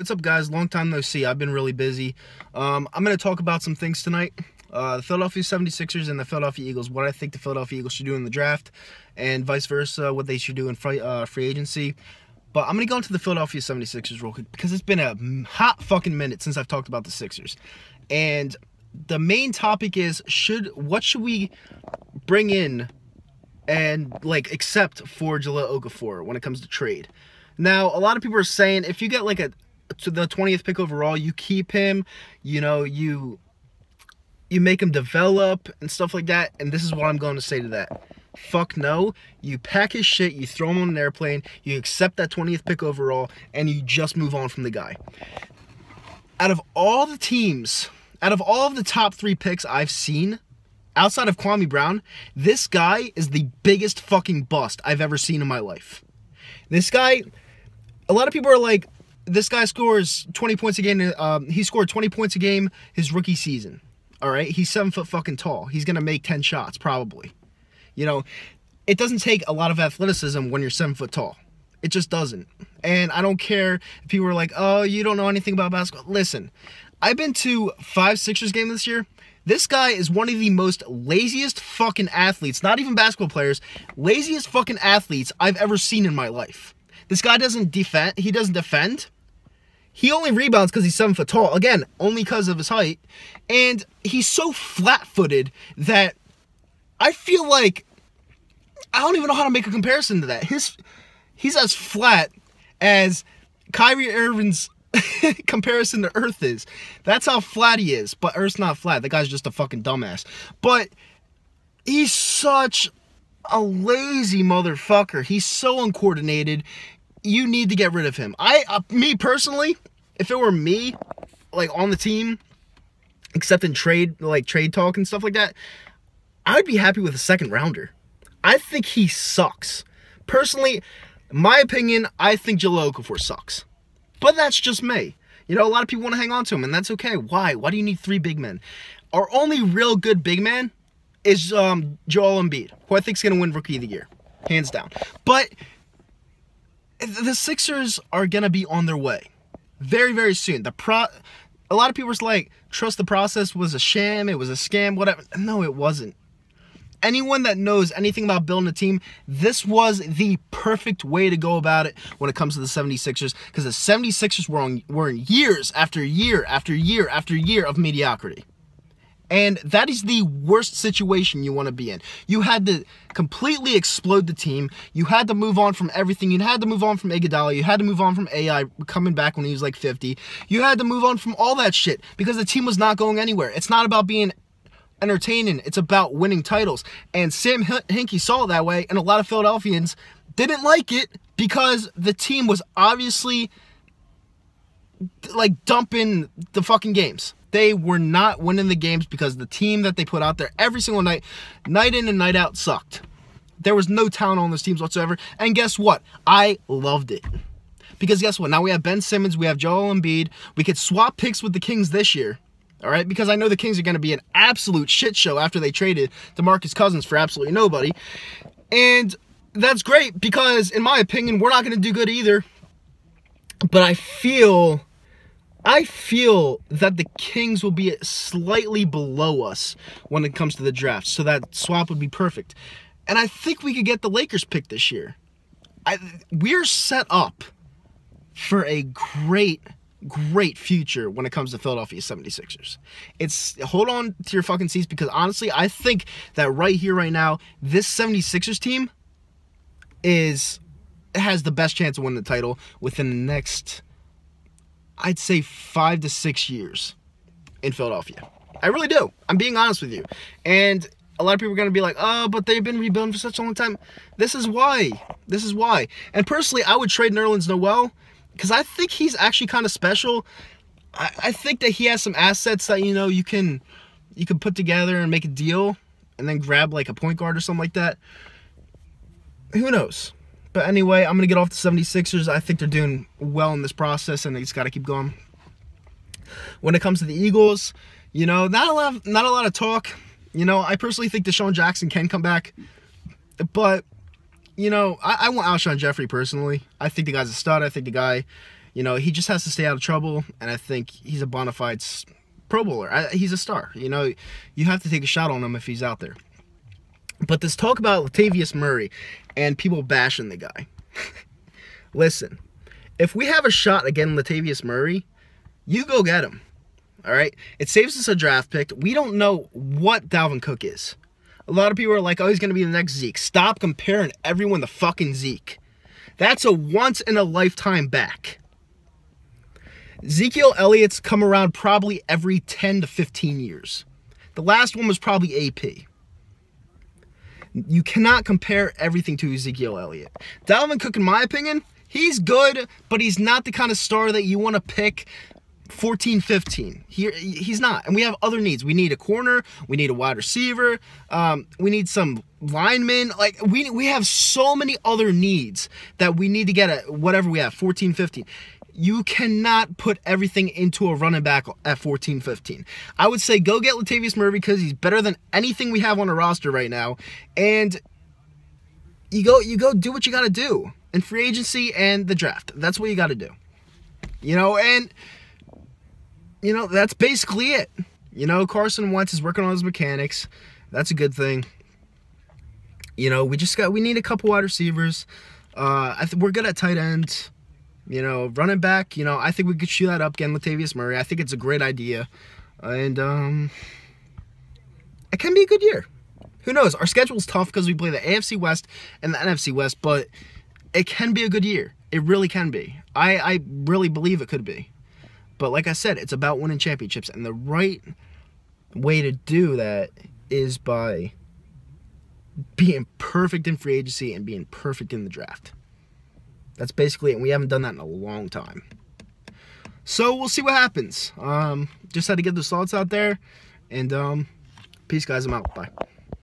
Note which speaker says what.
Speaker 1: What's up, guys? Long time no see. I've been really busy. I'm going to talk about some things tonight. The Philadelphia 76ers and the Philadelphia Eagles, what I think the Philadelphia Eagles should do in the draft, and vice versa, what they should do in free agency. But I'm going to go into the Philadelphia 76ers real quick because it's been a hot fucking minute since I've talked about the Sixers. And the main topic is, what should we bring in and, accept for Jahlil Okafor when it comes to trade? Now, a lot of people are saying if you get, to the 20th pick overall, you keep him, you make him develop and stuff like that. And this is what I'm going to say to that. Fuck no. You pack his shit, you throw him on an airplane, you accept that 20th pick overall, and you just move on from the guy. Out of all the teams, out of all of the top 3 picks I've seen, outside of Kwame Brown, this guy is the biggest fucking bust I've ever seen in my life. This guy, a lot of people are like, this guy scores 20 points a game. He scored 20 points a game his rookie season. All right, he's 7 foot fucking tall. He's gonna make 10 shots probably. It doesn't take a lot of athleticism when you're 7 foot tall. It just doesn't. And I don't care if people are like, oh, you don't know anything about basketball. Listen, I've been to 5 Sixers games this year. This guy is one of the most laziest fucking athletes, not even basketball players, laziest fucking athletes I've ever seen in my life. This guy doesn't defend. He doesn't defend. He only rebounds because he's 7 foot tall. Again, only because of his height. And he's so flat-footed that I feel like I don't even know how to make a comparison to that. He's as flat as Kyrie Irving's comparison to Earth is. That's how flat he is. But Earth's not flat. The guy's just a fucking dumbass. But he's such a lazy motherfucker. He's so uncoordinated. You need to get rid of him. Me personally, if it were me, on the team, except in trade talk and stuff like that, I'd be happy with a second rounder. I think he sucks. Personally, my opinion, I think Jahlil Okafor sucks. But that's just me. A lot of people want to hang on to him, and that's okay. Why? Why do you need 3 big men? Our only real good big man is Joel Embiid, who I think is going to win Rookie of the Year. Hands down. But the Sixers are going to be on their way very, very soon. A lot of people are like, trust the process was a sham, it was a scam, whatever. No, it wasn't. Anyone that knows anything about building a team, this was the perfect way to go about it when it comes to the 76ers, because the 76ers were in years after year after year after year of mediocrity. And that is the worst situation you want to be in. You had to completely explode the team. You had to move on from everything. You had to move on from Iguodala. You had to move on from AI coming back when he was 50. You had to move on from all that shit because the team was not going anywhere. It's not about being entertaining. It's about winning titles. And Sam Hinkie saw it that way, and a lot of Philadelphians didn't like it because the team was obviously dumping the fucking games. They were not winning the games because the team that they put out there every single night, night in and night out, sucked. There was no talent on those teams whatsoever. And guess what? I loved it. Because guess what? Now we have Ben Simmons. We have Joel Embiid. We could swap picks with the Kings this year. All right? Because I know the Kings are going to be an absolute shit show after they traded DeMarcus Cousins for absolutely nobody. And that's great because, in my opinion, we're not going to do good either. But I feel that the Kings will be slightly below us when it comes to the draft, so that swap would be perfect. And I think we could get the Lakers pick this year. We're set up for a great future when it comes to Philadelphia 76ers. Hold on to your fucking seats, because honestly, I think that right here, right now, this 76ers team has the best chance of winning the title within the next, I'd say, 5 to 6 years in Philadelphia. I really do. I'm being honest with you. And a lot of people are going to be like, oh, but they've been rebuilding for such a long time. This is why. This is why. And personally, I would trade Nerlens Noel because I think he's actually kind of special. I think that he has some assets that, you can put together and make a deal and then grab a point guard or something like that. Who knows? But anyway, I'm going to get off the 76ers. I think they're doing well in this process, and they just got to keep going. When it comes to the Eagles, not a lot of talk. I personally think Deshaun Jackson can come back. But, I want Alshon Jeffrey personally. I think the guy's a stud. I think the guy, You know, he just has to stay out of trouble, and I think he's a bona fide Pro Bowler. He's a star. You know, you have to take a shot on him if he's out there. But this talk about Latavius Murray and people bashing the guy. Listen, if we have a shot against Latavius Murray, you go get him. All right? It saves us a draft pick. We don't know what Dalvin Cook is. A lot of people are like, oh, he's going to be the next Zeke. Stop comparing everyone to fucking Zeke. That's a once-in-a-lifetime back. Ezekiel Elliott's come around probably every 10 to 15 years. The last one was probably AP. You cannot compare everything to Ezekiel Elliott. Dalvin Cook, in my opinion, he's good, but he's not the kind of star that you want to pick 14, 15. He's not. And we have other needs. We need a corner. We need a wide receiver. We need some linemen. Like, we have so many other needs that we need to get at whatever we have, 14, 15. You cannot put everything into a running back at 14, 15. I would say go get Latavius Murray because he's better than anything we have on a roster right now. And you go do what you got to do in free agency and the draft. That's what you got to do. You know, and you know, that's basically it. You know, Carson Wentz is working on his mechanics. That's a good thing. You know, we need a couple wide receivers. We're good at tight ends. You know, running back, you know, I think we could shoot that up again, Latavius Murray. I think it's a great idea. And it can be a good year. Who knows? Our schedule's tough because we play the AFC West and the NFC West, but it can be a good year. It really can be. I really believe it could be. But like I said, it's about winning championships. And the right way to do that is by being perfect in free agency and being perfect in the draft. That's basically it. We haven't done that in a long time. So we'll see what happens. Just had to get those thoughts out there. And peace, guys. I'm out. Bye.